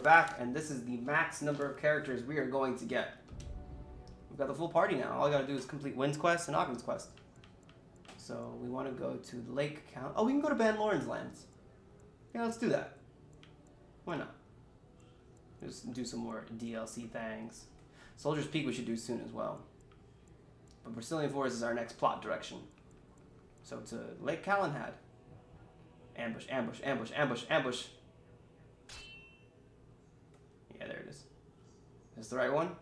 back, and this is the max number of characters we are going to get. We've got the full party now. All I gotta do is complete Wynn's quest and Ogden's quest. So we want to go to Lake Count. Oh, we can go to Ban Loren's lands. Yeah, let's do that. Why not? Just do some more DLC things. Soldier's Peak we should do soon as well. But Brazilian Forest is our next plot direction. So to Lake Calenhad. Ambush, ambush, ambush, ambush, ambush. Yeah, there it is. Is this the right one?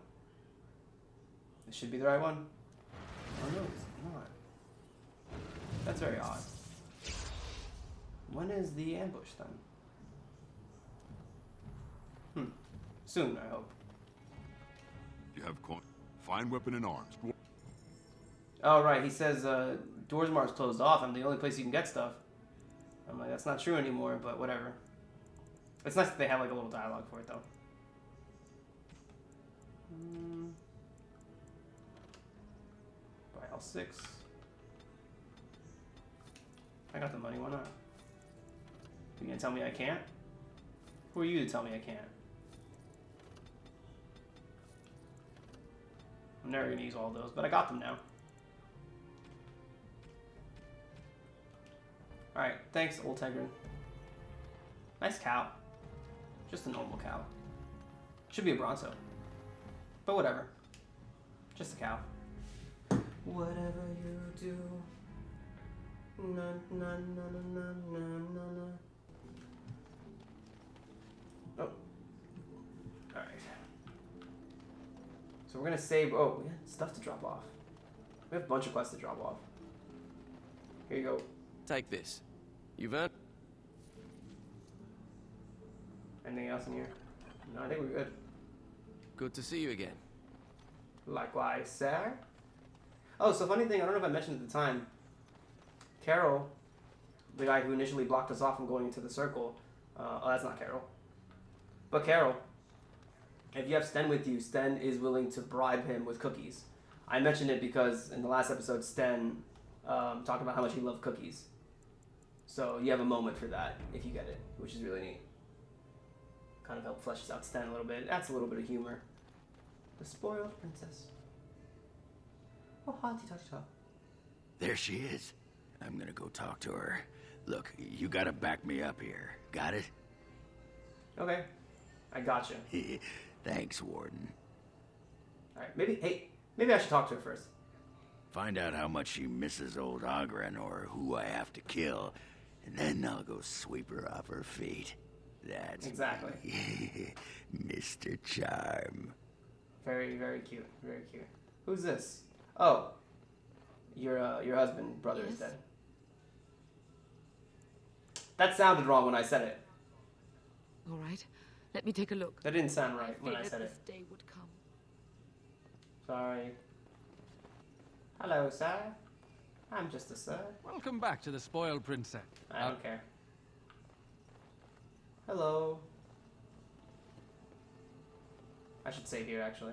This should be the right one. Oh no, it's not. That's very odd. When is the ambush then? Soon, I hope. You have coin. Fine weapon and arms. Oh, right. He says Dorsmar's closed off. I'm the only place you can get stuff. I'm like, that's not true anymore, but whatever. It's nice that they have like a little dialogue for it, though. Buy L6. I got the money, why not? You gonna tell me I can't? Who are you to tell me I can't? I'm never gonna use all those, but I got them now. Alright, thanks, Old Tegrin. Nice cow. Just a normal cow. Should be a Bronzo. But whatever. Just a cow. Whatever you do. Na na na na na na na. Oh. Alright. So we're gonna save. Oh, we got stuff to drop off. We have a bunch of quests to drop off. Here you go. Take this. You've earned. Anything else in here? No, I think we're good. Good to see you again. Likewise, sir. Oh, so funny thing, I don't know if I mentioned at the time. Carol, the guy who initially blocked us off from going into the circle. Oh, that's not Carol. But Carol, if you have Sten with you, Sten is willing to bribe him with cookies. I mentioned it because in the last episode, Sten talked about how much he loved cookies. So you have a moment for that if you get it, which is really neat. Kind of help fleshes out Sten a little bit. That's a little bit of humor. The spoiled princess. Oh, hotty totty tot. There she is. I'm gonna go talk to her. Look, you gotta back me up here. Got it? Okay. I gotcha. Thanks, Warden. Alright, maybe I should talk to her first. Find out how much she misses old Ogren or who I have to kill, and then I'll go sweep her off her feet. That's exactly me. Mr. Charm. Very, very cute. Very cute. Who's this? Oh, your husband, brother is dead. That sounded wrong when I said it. All right, let me take a look. That didn't sound right when I said it. This day would come. Sorry. Hello, sir. I'm just a sir. Welcome back to the spoiled princess. I don't care. Hello. I should save here, actually.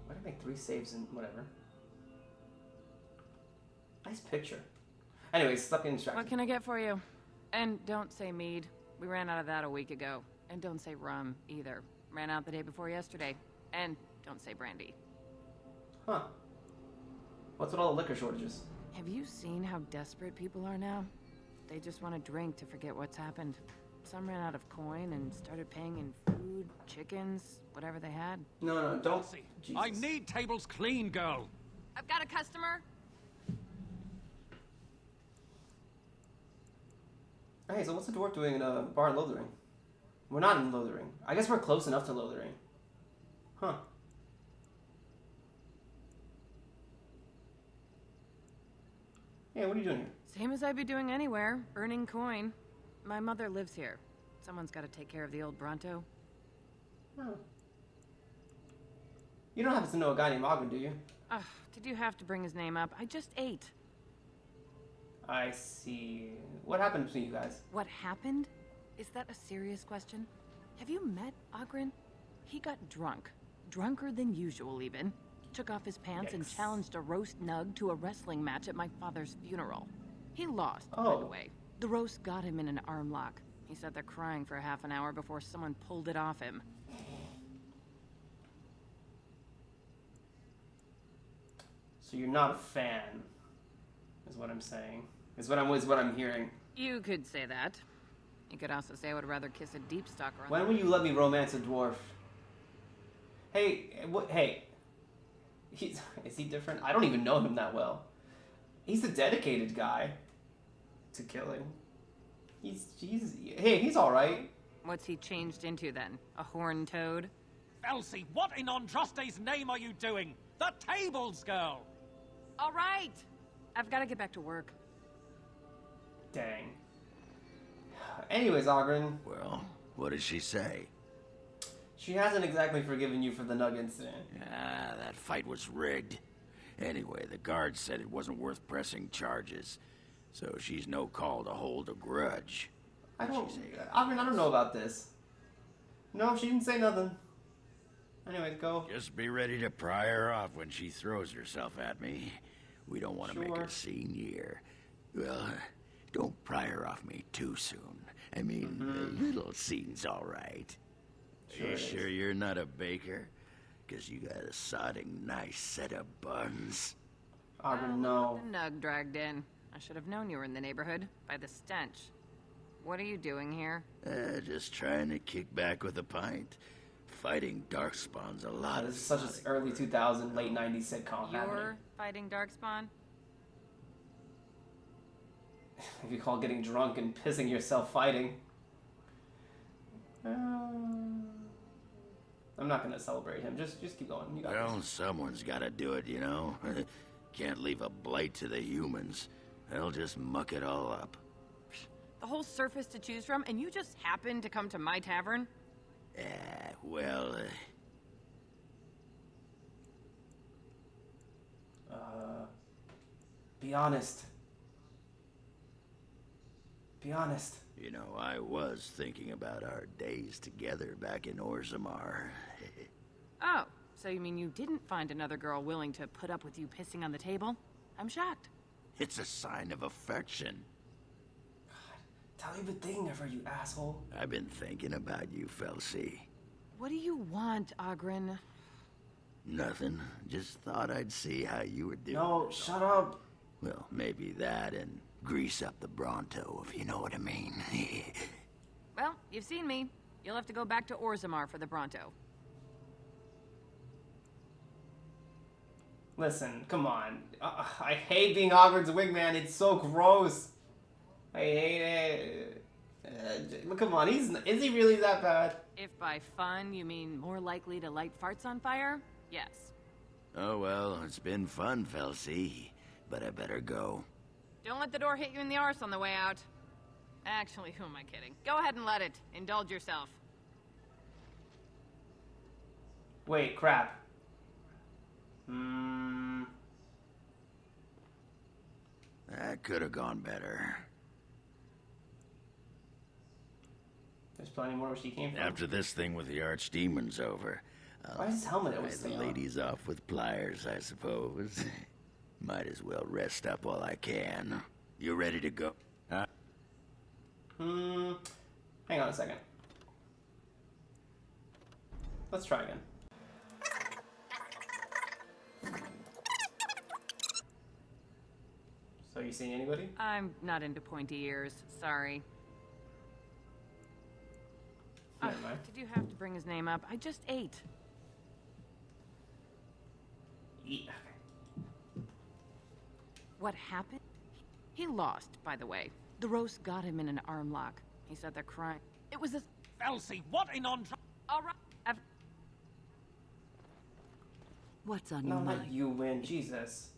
Why did I make 3 saves and whatever? Nice picture. Anyways, stop getting distracted. What can I get for you? And don't say mead. We ran out of that a week ago. And don't say rum, either. Ran out the day before yesterday. And don't say brandy. Huh. What's with all the liquor shortages? Have you seen how desperate people are now? They just want to drink to forget what's happened. Some ran out of coin and started paying in food, chickens, whatever they had. No, don't. See, Jesus. I need tables clean, girl. I've got a customer. Hey, so what's the dwarf doing in a bar in Lothering? We're not in Lothering. I guess we're close enough to Lothering. Huh. Yeah, what are you doing here? Same as I'd be doing anywhere, earning coin. My mother lives here. Someone's got to take care of the old Bronto. Oh. You don't happen to know a guy named Ogden, do you? Ugh, did you have to bring his name up? I just ate. I see. What happened between you guys? What happened? Is that a serious question? Have you met Ogren? He got drunk. Drunker than usual, even. Took off his pants and challenged a roast nug to a wrestling match at my father's funeral. He lost, by the way. The roast got him in an arm lock. He sat there crying for half an hour before someone pulled it off him. So you're not a fan, is what I'm saying. Is what I'm hearing. You could say that. You could also say I would rather kiss a deep stalker on When will you let me romance a dwarf? Hey, what? Hey, is he different? I don't even know him that well. He's a dedicated guy to killing. He's all right. What's he changed into then? A horned toad? Elsie, what in Andraste's name are you doing? The tables, girl! All right! I've got to get back to work. Dang. Anyways, Ogren, Well, what did she say? she hasn't exactly forgiven you for the Nug incident. Ah, that fight was rigged. Anyway, the guard said it wasn't worth pressing charges, so she's no call to hold a grudge. Ogren, I don't know about this. No, she didn't say nothing. Anyways, go. Just be ready to pry her off when she throws herself at me. We don't want to make Sure. a scene here. Well, don't pry her off me too soon. I mean, a little scene's all right. Sure you it sure is. you're not a baker? Because you got a sodding nice set of buns. Ogren, no. The Nug dragged in. I should have known you were in the neighborhood by the stench. What are you doing here? Just trying to kick back with a pint. Fighting darkspawn's a lot This of is such an sodding early work. 2000, late 90s sitcom You're happening. fighting Darkspawn? If you call getting drunk and pissing yourself fighting. I'm not gonna celebrate him. Just keep going. You got Well, this. someone's got to do it, you know. Can't leave a blight to the humans. They'll just muck it all up. The whole surface to choose from, and you just happened to come to my tavern? Well, Be honest. Be honest. you know, I was thinking about our days together back in Orzammar. Oh, so you mean you didn't find another girl willing to put up with you pissing on the table? I'm shocked. It's a sign of affection. Tell you the thing ever, you asshole. I've been thinking about you, Felsi. What do you want, Ogren? Nothing. Just thought I'd see how you were doing. No, shut up. Well, maybe that and grease up the Bronto, if you know what I mean. Well, you've seen me. You'll have to go back to Orzammar for the Bronto. Listen, come on. I hate being Ogren's wingman. It's so gross. I hate it. Come on, is he really that bad? If by fun you mean more likely to light farts on fire, yes. Oh, well, it's been fun, Felsi. But I better go. Don't let the door hit you in the arse on the way out. Actually, who am I kidding? Go ahead and let it. Indulge yourself. Wait, crap. That could have gone better. There's plenty more where she came from. After this thing with the Archdemon's over, Why is his helmet I'll always pry the stay on? ladies off with pliers, I suppose. Might as well rest up while I can. You ready to go? Huh? Hang on a second. Let's try again. So you seen anybody? I'm not into pointy ears. Sorry. Never mind. Did you have to bring his name up? I just ate. Yeah. What happened? He lost, by the way. The roast got him in an arm lock. He sat there crying. It was this. Elsie, what in Andra... All right. What's on No, your not mind? you win. Jesus.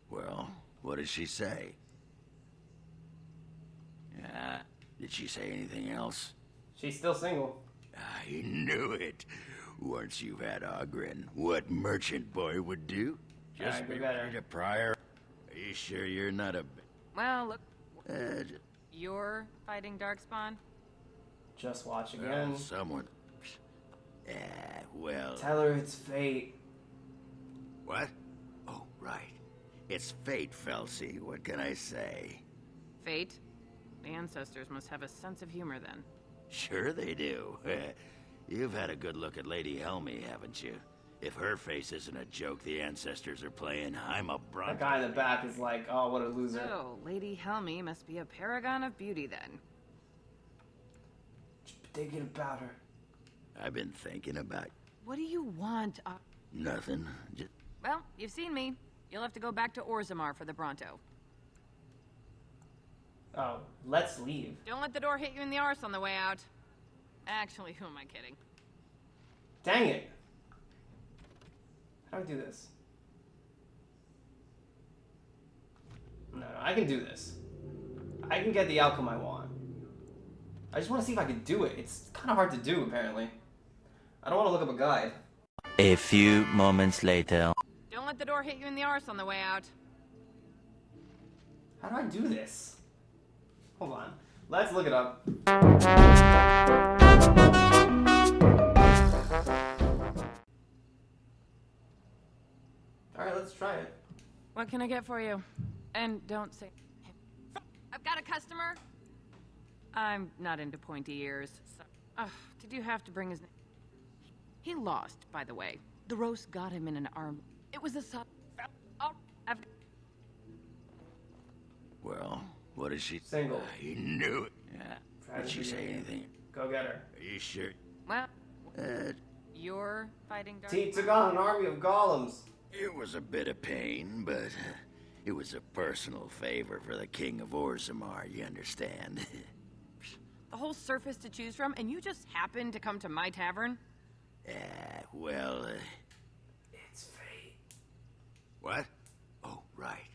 Well, what did she say? Did she say anything else? She's still single. I knew it. Once you've had Ogren, what merchant boy would do? Just Alright, be we better. ready to pry her. Are you sure you're not a... Well, look. j- You're fighting Darkspawn? Just watch again. someone... well... Tell her it's fate. What? Oh, right. It's fate, Felsi. What can I say? Fate? The ancestors must have a sense of humor then. Sure they do. You've had a good look at Lady Helmy, haven't you? If her face isn't a joke the ancestors are playing, I'm a Bronco. That guy in the back is like, oh, what a loser. So, Lady Helmy must be a paragon of beauty then. Thinking about her. I've been thinking about What do you want? nothing. Just Well, you've seen me. You'll have to go back to Orzammar for the Bronto. Oh, let's leave. Don't let the door hit you in the arse on the way out. Actually, who am I kidding? Dang it. How do I do this? No, I can do this. I can get the outcome I want. I just want to see if I can do it. It's kind of hard to do, apparently. I don't want to look up a guide. A few moments later. Don't let the door hit you in the arse on the way out. How do I do this? Hold on. Let's look it up. Alright, let's try it. What can I get for you? And don't say... I've got a customer. I'm not into pointy ears. So... did you have to bring his name? He lost, by the way. The roast got him in an arm. It was a well, what is she? Single. I knew it. Try Did to she do say it. anything? Go get her. Are you sure? Well, Uh, you're fighting Darth T took on an army of golems. it was a bit of pain, but it was a personal favor for the King of Orzammar, you understand? The whole surface to choose from, and you just happened to come to my tavern? Well, It's fate. what? Oh, right.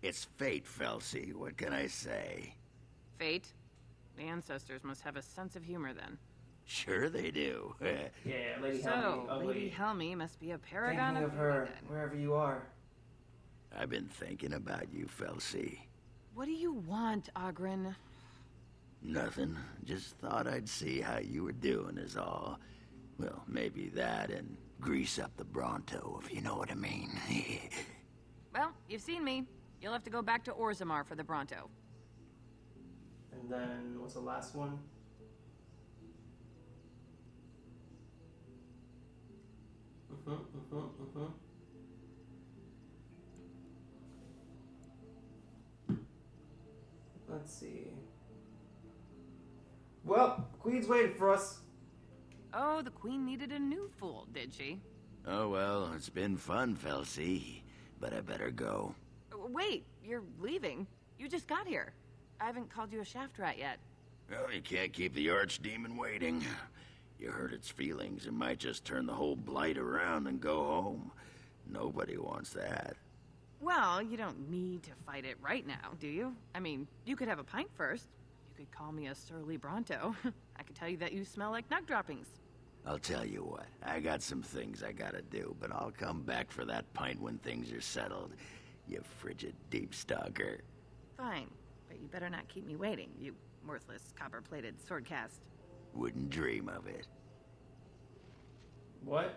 It's fate, Felsi. What can I say? Fate? The ancestors must have a sense of humor then. Sure they do. Yeah, Lady So, Helmy. Ugly. Lady Helmy must be a paragon Thinking of of her, beauty then. wherever you are. I've been thinking about you, Felsi. What do you want, Ogren? Nothing. Just thought I'd see how you were doing is all. Well, maybe that and grease up the Bronto, if you know what I mean. Well, you've seen me. You'll have to go back to Orzammar for the Bronto. And then, what's the last one? Let's see. Well, Queen's waiting for us. Oh, the Queen needed a new fool, did she? Oh, well, it's been fun, Felsi. But I better go. Wait, you're leaving? You just got here. I haven't called you a shaft rat yet. Well, you can't keep the archdemon waiting. You hurt its feelings, it might just turn the whole blight around and go home. Nobody wants that. Well, you don't need to fight it right now, do you? I mean, you could have a pint first. You could call me a surly Bronto. I could tell you that you smell like nug droppings. I'll tell you what, I got some things I gotta do, but I'll come back for that pint when things are settled. You frigid deep stalker. Fine, but you better not keep me waiting, you worthless copper-plated sword cast. Wouldn't dream of it. What?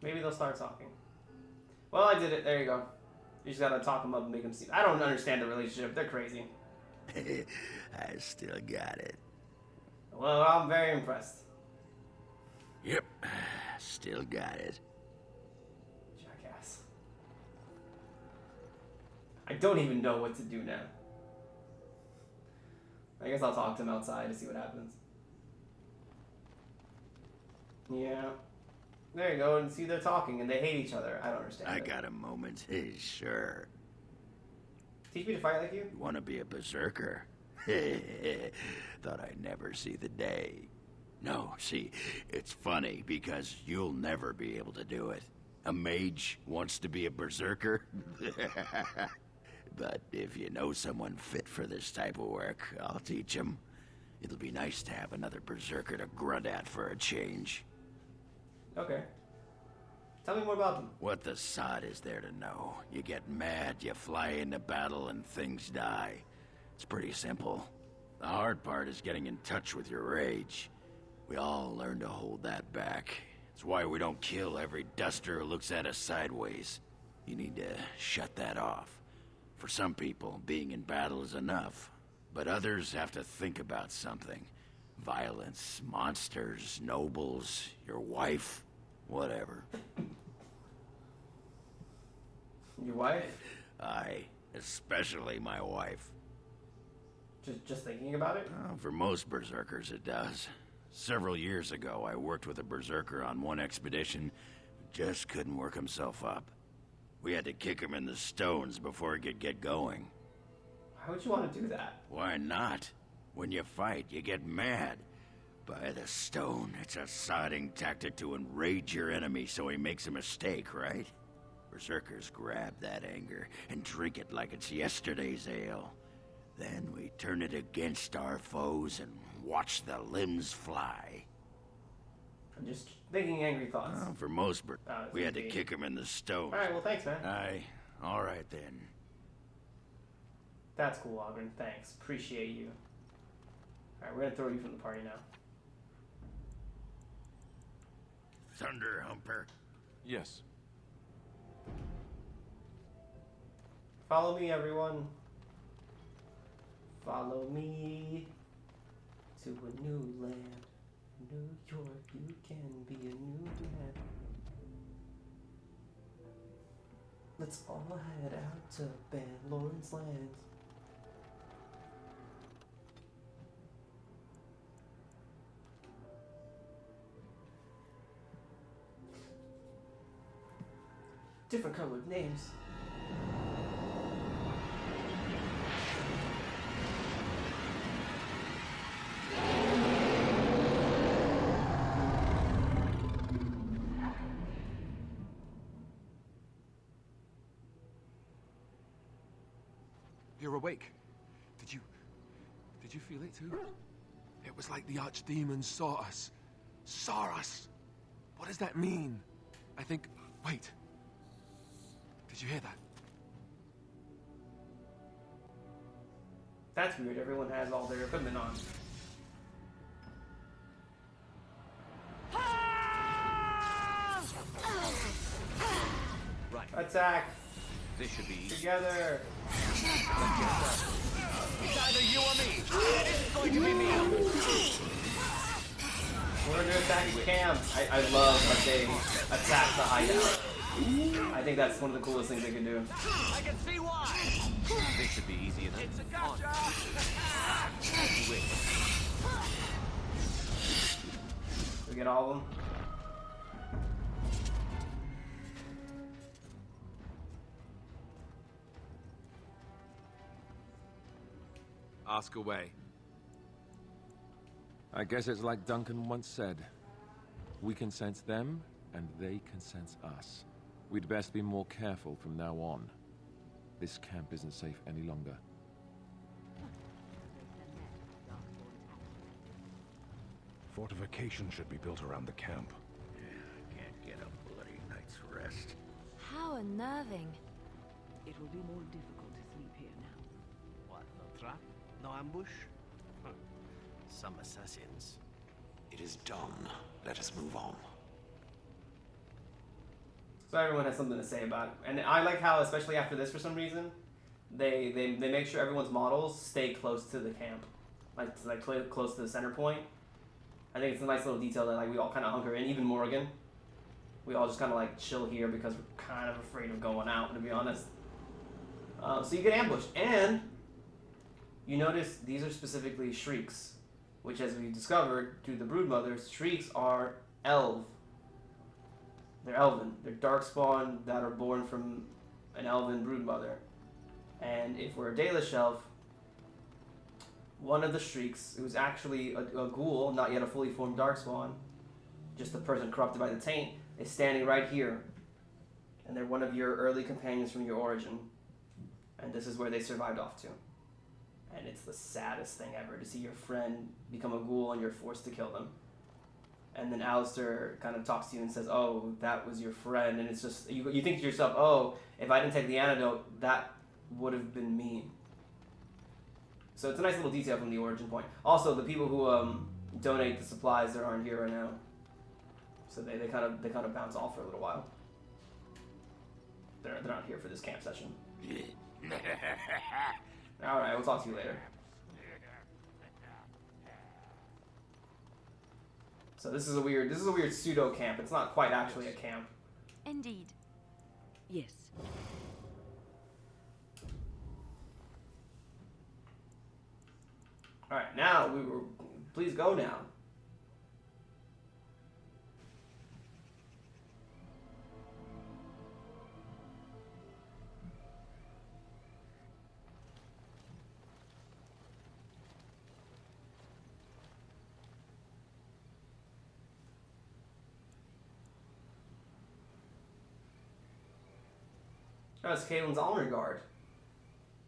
Maybe they'll start talking. Well, I did it. There you go. You just gotta talk them up and make them see. I don't understand the relationship. They're crazy. I still got it. Well, I'm very impressed. Yep, still got it. Jackass. I don't even know what to do now. I guess I'll talk to him outside to see what happens. Yeah. There you go, and see they're talking and they hate each other. I don't understand. I it. got a moment, sure. Teach me to fight like you? You wanna be a berserker? Thought I'd never see the day. No, see, it's funny because you'll never be able to do it. A mage wants to be a berserker? But if you know someone fit for this type of work, I'll teach him. It'll be nice to have another berserker to grunt at for a change. Okay. Tell me more about them. What the sod is there to know? You get mad, you fly into battle, and things die. It's pretty simple. The hard part is getting in touch with your rage. We all learn to hold that back. It's why we don't kill every duster who looks at us sideways. You need to shut that off. For some people, being in battle is enough. But others have to think about something. Violence, monsters, nobles, your wife, whatever. Your wife? Aye, especially my wife. Just thinking about it? For most berserkers, it does. Several years ago, I worked with a berserker on one expedition who just couldn't work himself up. We had to kick him in the stones before he could get going. Why would you want to do that? Why not? When you fight, you get mad. By the stone, it's a sodding tactic to enrage your enemy so he makes a mistake, right? Berserkers grab that anger and drink it like it's yesterday's ale. Then we turn it against our foes and watch the limbs fly. I'm just thinking angry thoughts. Well, for most we had to easy. kick him in the stones. Alright, well thanks, man. Aye, alright then. That's cool, Ogren. Thanks. Appreciate you. Alright, we're gonna throw you from the party now. Thunder Humper. Yes. Follow me, everyone. Follow me to a new land. New York, you can be a new man. Let's all head out to Ben Lawrence Land. Different colored names. You're awake. Did you feel it too? It was like the archdemons saw us. Saw us. What does that mean? I think... Wait. Did you hear that? That's weird. Everyone has all their equipment on. Right. Attack This should be easy. together. It's either you or me. And it's going to be me. We're gonna attack the camp. I love that they attack the hideout. I think that's one of the coolest things they can do. I can see why. This should be easy enough. It's a gotcha. We get all of them. Ask away. I guess it's like Duncan once said. We can sense them, and they can sense us. We'd best be more careful from now on. This camp isn't safe any longer. Fortification should be built around the camp. Can't get a bloody night's rest. How unnerving. It will be more difficult to sleep here now. What, no trap? No ambush? Huh. Some assassins. It is done. Let us move on. So everyone has something to say about it. And I like how, especially after this for some reason, they make sure everyone's models stay close to the camp. Close to the center point. I think it's a nice little detail that we all kind of hunker in, even Morgan. We all just kind of chill here because we're kind of afraid of going out, to be honest. So you get ambushed, and you notice these are specifically shrieks, which, as we discovered through the Broodmothers, shrieks are elf. They're elven. They're darkspawn that are born from an elven broodmother. And if we're a Daedalus shelf, one of the shrieks, it was actually a ghoul, not yet a fully formed darkspawn, just a person corrupted by the taint, is standing right here. And they're one of your early companions from your origin. And this is where they survived off to. And it's the saddest thing ever to see your friend become a ghoul and you're forced to kill them. And then Alistair kind of talks to you and says, oh, that was your friend. And it's just, you think to yourself, oh, if I didn't take the antidote, that would have been me. So it's a nice little detail from the origin point. Also, the people who donate the supplies that aren't here right now. So they kind of bounce off for a little while. They're not here for this camp session. Alright, we'll talk to you later. So this is a weird pseudo camp. It's not quite actually a camp. Indeed. Yes. Alright, now please go now. That's Kalen's honor guard.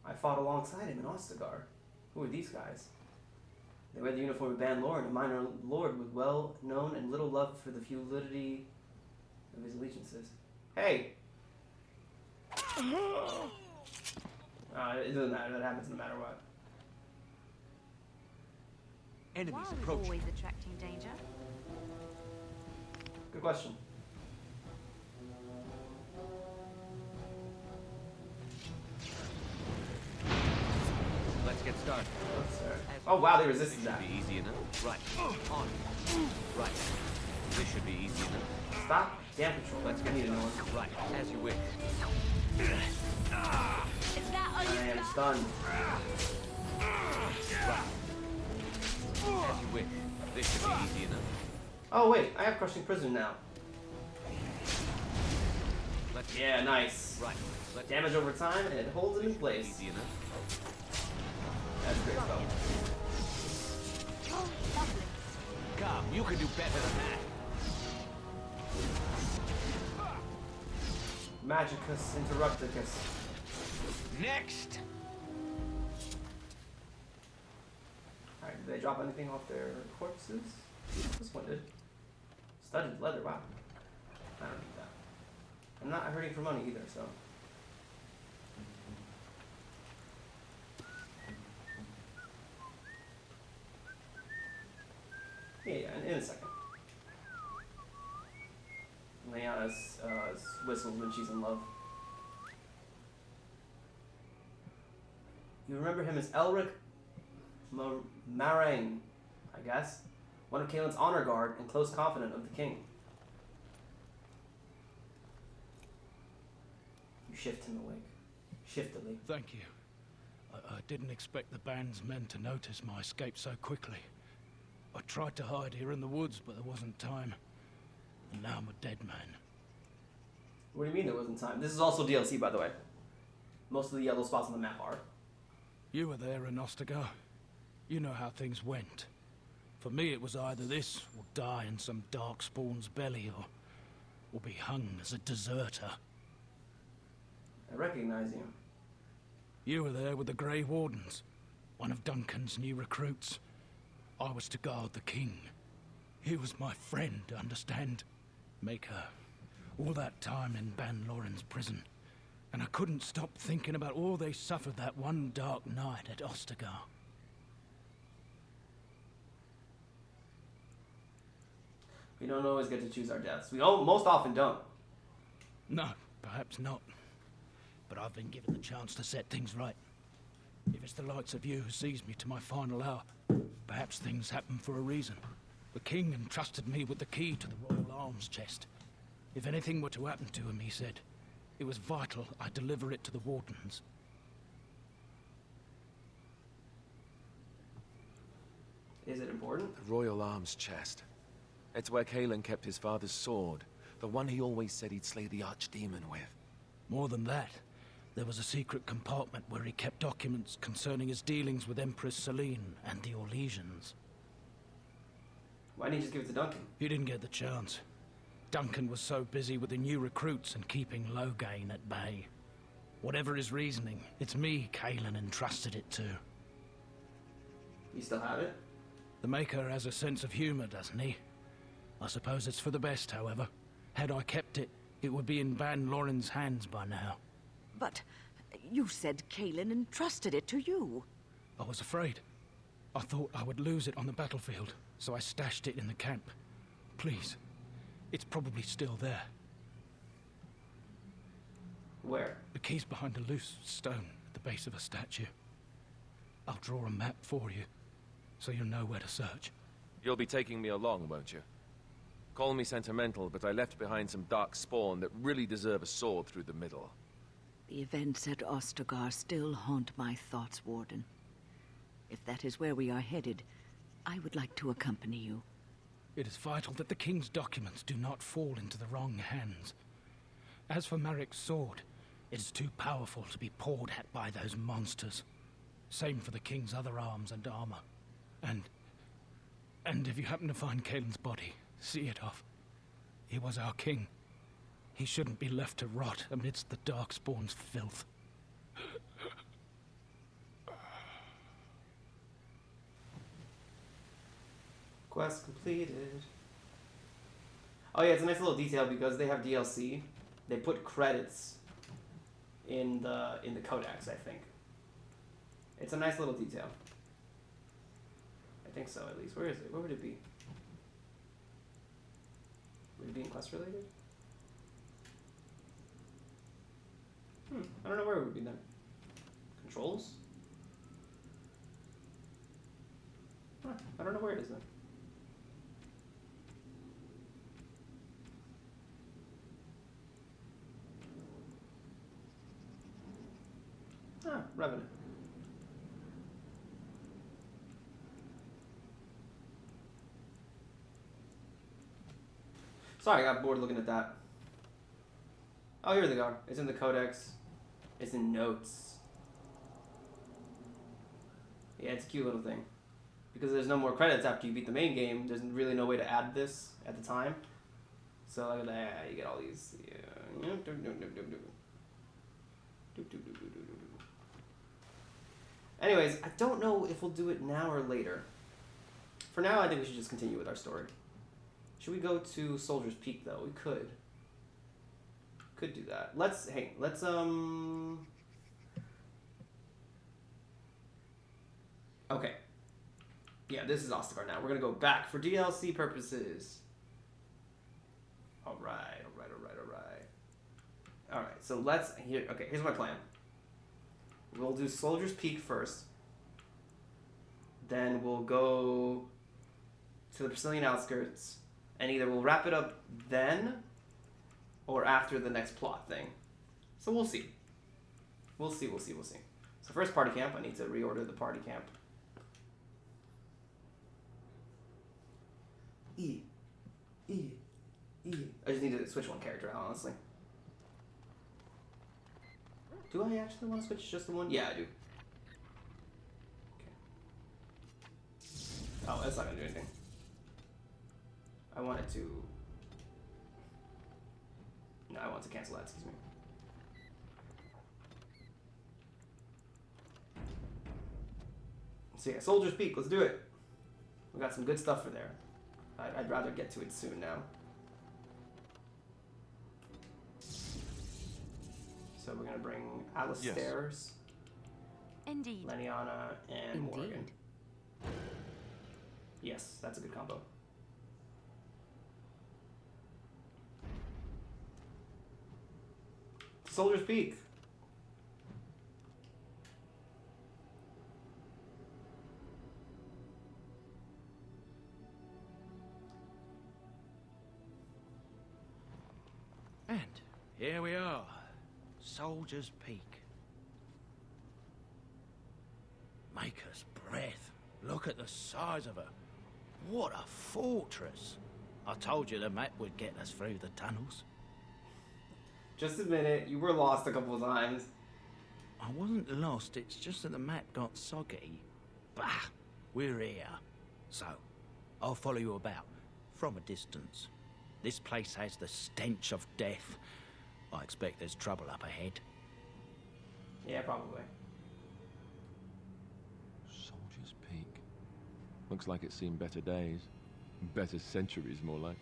I fought alongside him in Ostagar. Who are these guys? They wear the uniform of Ban Loren, a minor lord with well-known and little love for the feudality of his allegiances. Hey! It doesn't matter. That happens no matter what. Enemies Why are we approaching. always attracting danger? Good question. Let's get started. Oh wow, they resisted This that. should be easy enough. Right. On. Right. This should be easy enough. Stop. Damn control. Let's get need another started. one. Right. As you wish. Is that all I you am got? stunned. Right. As you wish. This should be easy enough. Oh wait, I have crushing prison now. Let's Yeah, nice. Right. Let's Damage over time, and it holds it in place. easy enough. That's great stuff. Oh, lovely. Come, you can do better than that. Magicus Interrupticus. Next. Alright, did they drop anything off their corpses? This one did. Studded leather, wow. I don't need that. I'm not hurting for money either, so. Yeah, in a second. Leanna whistles when she's in love. You remember him as Elric Marain, I guess? One of Kalen's honor guard and close confidant of the king. You shift him awake. Shiftily. Thank you. I didn't expect the band's men to notice my escape so quickly. I tried to hide here in the woods, but there wasn't time. And now I'm a dead man. What do you mean there wasn't time? This is also DLC, by the way. Most of the yellow spots on the map are. You were there in Ostagar. You know how things went. For me, it was either this, or die in some darkspawn's belly, or be hung as a deserter. I recognize you. You were there with the Grey Wardens, one of Duncan's new recruits. I was to guard the king. He was my friend, understand? Maker. All that time in Ban Loren's prison. And I couldn't stop thinking about all they suffered that one dark night at Ostagar. We don't always get to choose our deaths. We most often don't. No, perhaps not. But I've been given the chance to set things right. If it's the likes of you who sees me to my final hour, perhaps things happen for a reason. The king entrusted me with the key to the royal arms chest. If anything were to happen to him, he said, it was vital I deliver it to the wardens. Is it important? The royal arms chest. It's where Kalen kept his father's sword. The one he always said he'd slay the archdemon with. More than that, there was a secret compartment where he kept documents concerning his dealings with Empress Celine and the Orlesians. Why didn't you just give it to Duncan? He didn't get the chance. Duncan was so busy with the new recruits and keeping Loghain at bay. Whatever his reasoning, it's me Kalen entrusted it to. You still have it? The Maker has a sense of humor, doesn't he? I suppose it's for the best, however. Had I kept it, it would be in Ban Loren's hands by now. But you said Kalen entrusted it to you. I was afraid. I thought I would lose it on the battlefield, so I stashed it in the camp. Please, it's probably still there. Where? The key's behind a loose stone the base of a statue. I'll draw a map for you, so you'll know where to search. You'll be taking me along, won't you? Call me sentimental, but I left behind some dark spawn that really deserve a sword through the middle. The events at Ostagar still haunt my thoughts, Warden. If that is where we are headed, I would like to accompany you. It is vital that the King's documents do not fall into the wrong hands. As for Marik's sword, it is too powerful to be pawed at by those monsters. Same for the King's other arms and armor. And if you happen to find Kaelin's body, see it off. He was our king. He shouldn't be left to rot amidst the Darkspawn's filth. Quest completed. Oh yeah, it's a nice little detail because they have DLC. They put credits in the codex, I think. It's a nice little detail. I think so, at least. Where is it? Where would it be? Would it be in quest related? I don't know where it would be then. Controls? Huh, I don't know where it is then. Ah, Revenant. Sorry, I got bored looking at that. Oh, here they are. It's in the codex. It's in notes. Yeah, it's a cute little thing. Because there's no more credits after you beat the main game, there's really no way to add this at the time. So look at that, you get all these. Yeah. Anyways, I don't know if we'll do it now or later. For now, I think we should just continue with our story. Should we go to Soldier's Peak, though? We could. Could do that. Let's okay. Yeah, this is Ostagar now. We're gonna go back for DLC purposes. Alright. Alright, so here's my plan. We'll do Soldier's Peak first. Then we'll go to the Brazilian outskirts. And either we'll wrap it up then or after the next plot thing. So we'll see. We'll see. So first party camp, I need to reorder the party camp. I just need to switch one character out, honestly. Do I actually want to switch just the one? Yeah, I do. Okay. Oh, that's not going to do anything. I wanted to... No, I want to cancel that, excuse me. So yeah, Soldier's Peak, let's do it. We got some good stuff for there. I'd rather get to it soon now. So we're gonna bring Alistair's, Indeed. Leniana, and Morgan. Yes, that's a good combo. Soldier's Peak. And here we are. Soldier's Peak. Maker's breath. Look at the size of her. What a fortress. I told you the map would get us through the tunnels. Just admit it, you were lost a couple of times. I wasn't lost, it's just that the map got soggy. Bah, we're here. So, I'll follow you about, from a distance. This place has the stench of death. I expect there's trouble up ahead. Yeah, probably. Soldier's Peak. Looks like it's seen better days. Better centuries, more like.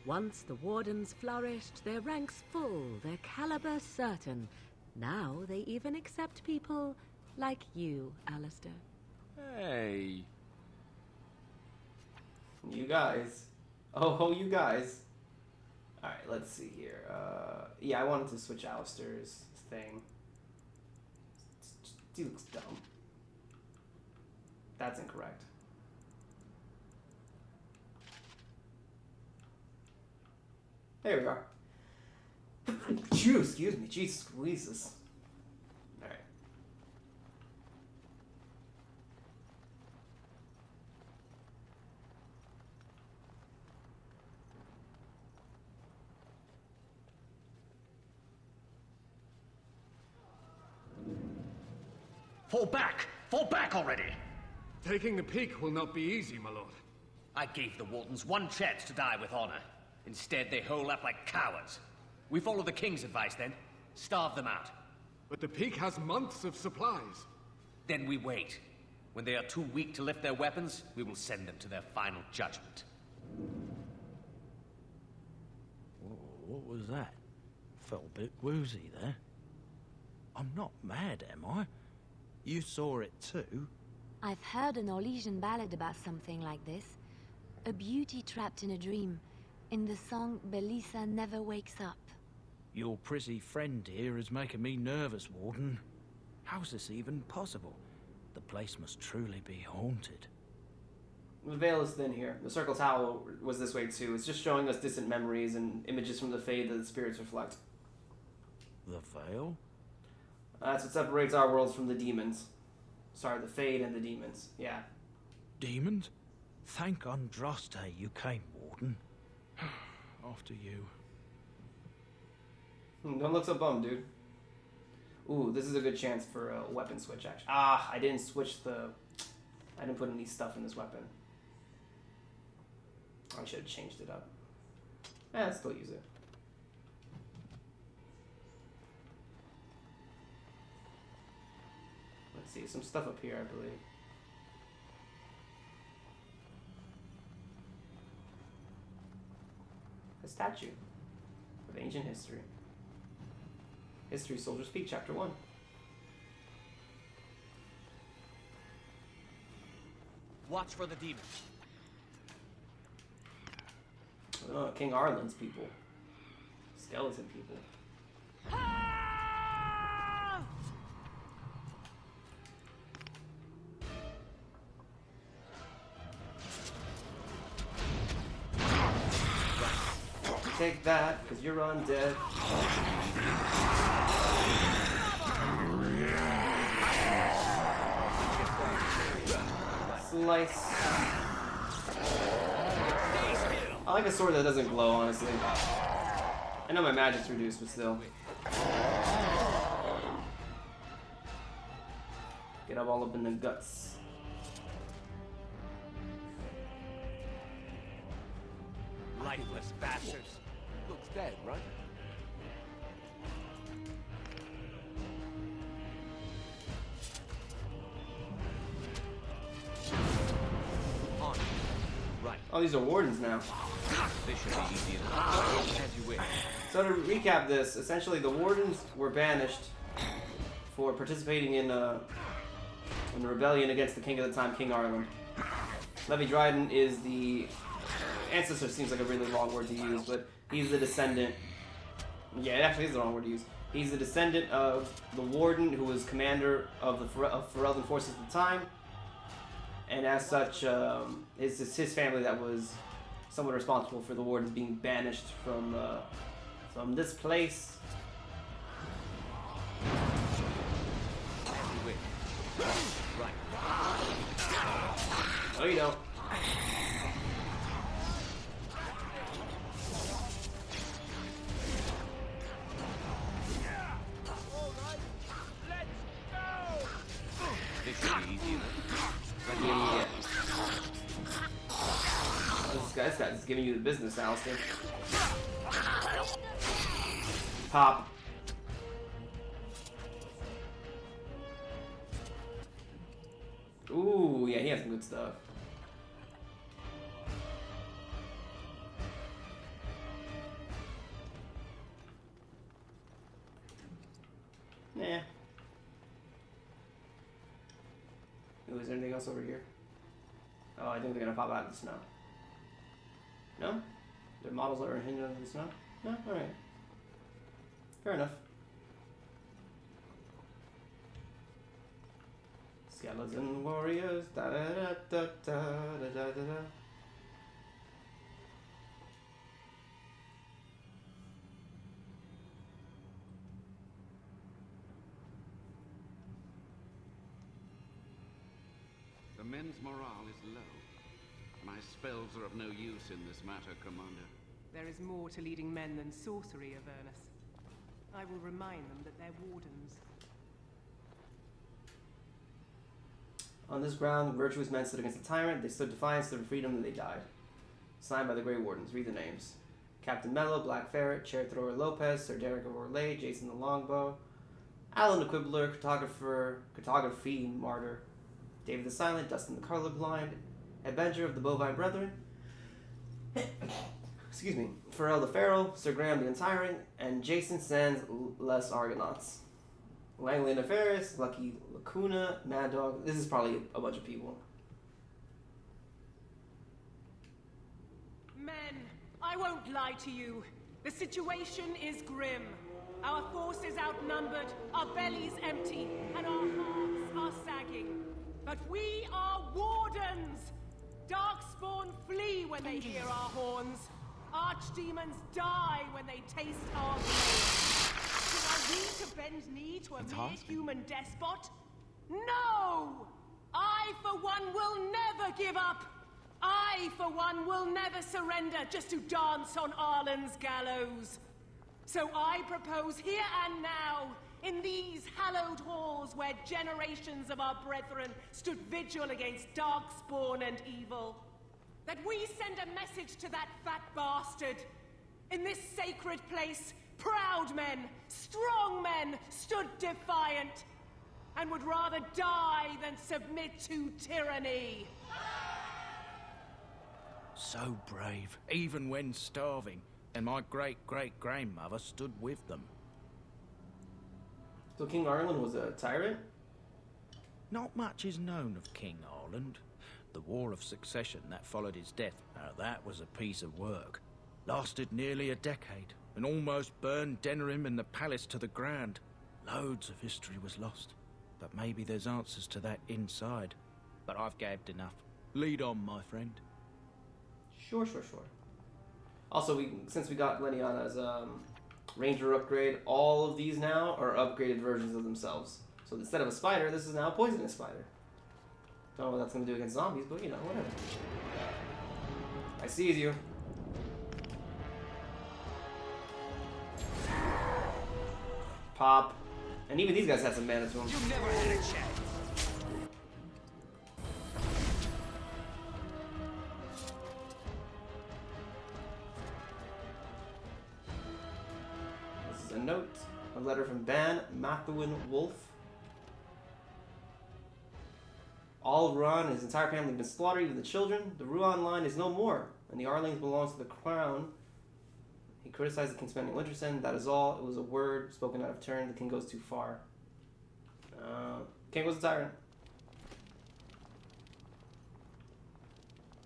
Once the Wardens flourished, their ranks full, their caliber certain. Now they even accept people like you, Alistair. Hey. You guys. Oh, you guys. Alright, let's see here. Yeah, I wanted to switch Alistair's thing. He looks dumb. That's incorrect. There we are. Phew, excuse me. Jesus squeezes. Alright. Fall back! Fall back already! Taking the peak will not be easy, my lord. I gave the Wardens one chance to die with honor. Instead, they hole up like cowards. We follow the King's advice, then. Starve them out. But the peak has months of supplies. Then we wait. When they are too weak to lift their weapons, we will send them to their final judgment. What was that? Felt a bit woozy there. I'm not mad, am I? You saw it too? I've heard an Orlesian ballad about something like this. A beauty trapped in a dream. In the song, Belisa never wakes up. Your prissy friend here is making me nervous, Warden. How's this even possible? The place must truly be haunted. The veil is thin here. The Circle Tower was this way too. It's just showing us distant memories and images from the Fade that the spirits reflect. The veil? That's what separates our worlds from the demons. Sorry, the Fade and the demons. Yeah. Demons? Thank Andraste you came, Warden. After you. Don't look so bummed, dude. Ooh, this is a good chance for a weapon switch, actually. Ah, I didn't switch the... I didn't put any stuff in this weapon. I should have changed it up. I'll still use it. Let's see, some stuff up here, I believe. A statue of ancient history. History Soldiers Peak, Chapter 1. Watch for the demons. King Arlen's people. Skeleton people. Take that, because you're undead. Slice. I like a sword that doesn't glow, honestly. I know my magic's reduced, but still. Get up all up in the guts. Lifeless bastards. Looks dead, right? On. Right. Oh, these are wardens now. This should be easy enough. As you wish. So to recap this, essentially the wardens were banished for participating in a rebellion against the king at the time, King Arlen. Levi Dryden is the ancestor. Seems like a really long word to use, but he's the descendant. Yeah, it actually is the wrong word to use. He's the descendant of the warden, who was commander of the Ferelden forces at the time, and as such, it's his family that was somewhat responsible for the warden being banished from this place. Right. No, you don't. This should be easy enough. Yeah. This guy's giving you the business, Alistair. Pop. Ooh, yeah, he has some good stuff. Nah. Ooh, is there anything else over here? Oh, I think they're gonna pop out of the snow. No? Their models are hinged under the snow? No? Alright. Fair enough. Skeleton warriors. Da da da da da da da da. The men's morale is low. My spells are of no use in this matter, Commander. There is more to leading men than sorcery, Avernus. I will remind them that they're wardens. On this ground, virtuous men stood against the tyrant. They stood defiant, stood for freedom, and they died. Signed by the Grey Wardens. Read the names. Captain Mello, Black Ferret, Chair Thrower Lopez, Sir Derek of Orlais, Jason the Longbow, Alan the Quibbler, Cartography Martyr, David the Silent, Dustin the Colorblind, Avenger of the Bovine Brethren, excuse me, Pharrell the Pharaoh, Sir Graham the Untiring, and Jason Sans Les Argonauts. Langley Nefarious, Lucky Lacuna, Mad Dog. This is probably a bunch of people. Men, I won't lie to you. The situation is grim. Our forces outnumbered, our bellies empty, and our hearts are sagging. But we are wardens! Darkspawn flee when they hear our horns. Archdemons die when they taste our blade. Are we to bend knee to a mere human despot? No! I, for one, will never give up! I, for one, will never surrender just to dance on Arlen's gallows. So I propose here and now, in these hallowed halls where generations of our brethren stood vigil against darkspawn and evil, that we send a message to that fat bastard. In this sacred place, proud men, strong men stood defiant, and would rather die than submit to tyranny. So brave, even when starving, and my great-great-grandmother stood with them. So King Arlen was a tyrant? Not much is known of King Arland. The War of Succession that followed his death, now that was a piece of work. Lasted nearly a decade, and almost burned Denerim and the palace to the ground. Loads of history was lost, but maybe there's answers to that inside. But I've gabbed enough. Lead on, my friend. Sure. Also, since we got Leniana's Ranger upgrade, all of these now are upgraded versions of themselves. So instead of a spider, this is now a poisonous spider. Don't know what that's going to do against zombies, but you know, whatever. I seize you. Pop. And even these guys have some mana to them. You never had a chance. This is a note. A letter from Ban Mathuin Wolf. All Ruan and his entire family have been slaughtered, even the children. The Ruan line is no more, and the Arlings belongs to the crown. He criticized the king spending Wintersen. That is all. It was a word spoken out of turn. The king goes too far. King was a tyrant.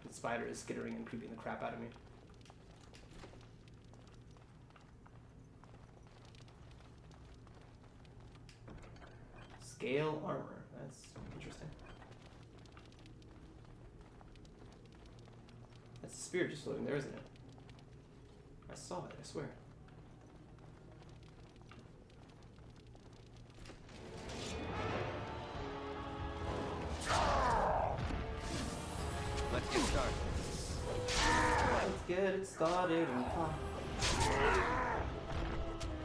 The spider is skittering and creeping the crap out of me. Scale armor. That's interesting. That's a spear just floating there, isn't it? I saw it, I swear. Let's get started. Let's get it started and pop.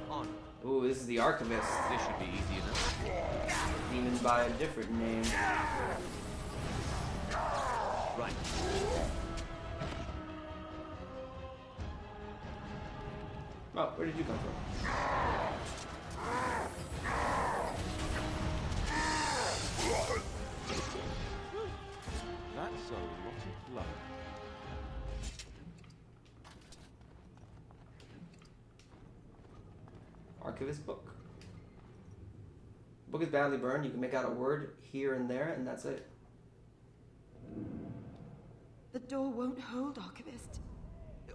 On. Ooh, this is the Archivist. This should be easy enough. Demons by a different name. Right. Oh, where did you come from? That's a lot of blood. Archivist book. Book is badly burned. You can make out a word here and there, and that's it. The door won't hold, Archivist.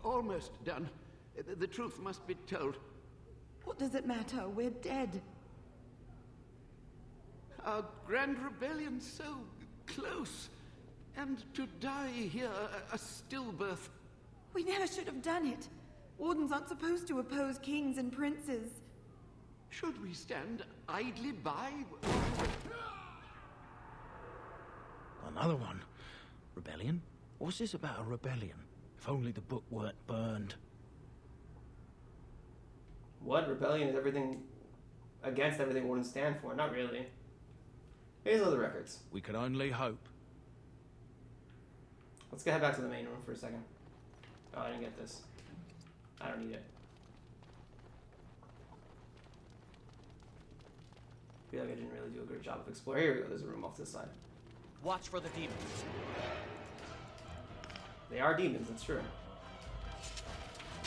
Almost done. The truth must be told. What does it matter? We're dead. Our grand rebellion so close. And to die here, a stillbirth. We never should have done it. Wardens aren't supposed to oppose kings and princes. Should we stand idly by? Another one. Rebellion? What's this about a rebellion? If only the book weren't burned. What? Rebellion is everything against everything Wardens stand for? Not really. Here's all the records. We can only hope. Let's head back to the main room for a second. Oh, I didn't get this. I don't need it. I feel like I didn't really do a great job of exploring. Here we go, there's a room off this side. Watch for the demons. They are demons, that's true.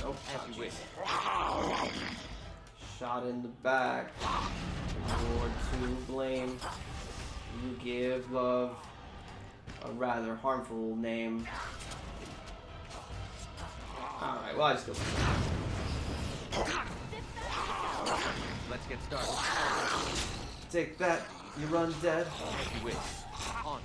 Nope. As you wish. Shot in the back. Or to blame. You give love a rather harmful name. Alright, well I just go. Let's get started. Take that, you run dead. As you wish. On.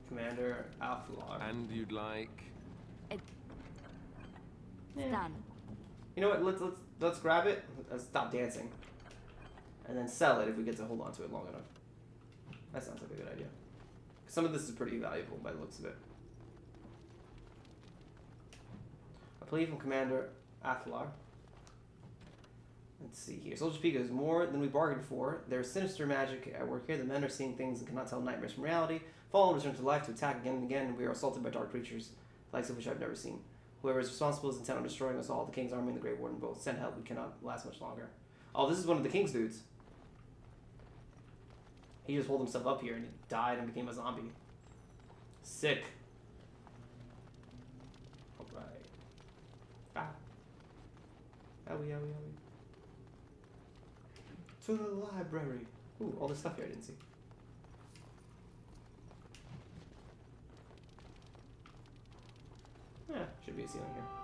Commander Alphalar. And you'd like? It's done. You know what? Let's grab it. Stop dancing, and then sell it if we get to hold on to it long enough. That sounds like a good idea. Some of this is pretty valuable by the looks of it. A plea from Commander Athalar. Let's see here. Soldier Peak is more than we bargained for. There's sinister magic at work here. The men are seeing things and cannot tell nightmares from reality. Fallen return to life to attack again and again, and we are assaulted by dark creatures, the likes of which I've never seen. Whoever is responsible is intent on destroying us all. The King's army and the Great Warden both. Send help. We cannot last much longer. Oh, this is one of the King's dudes. He just holed himself up here and he died and became a zombie. Sick. Alright. Ah. Owie, owie, owie. To the library. Ooh, all this stuff here I didn't see. Yeah, should be a ceiling here.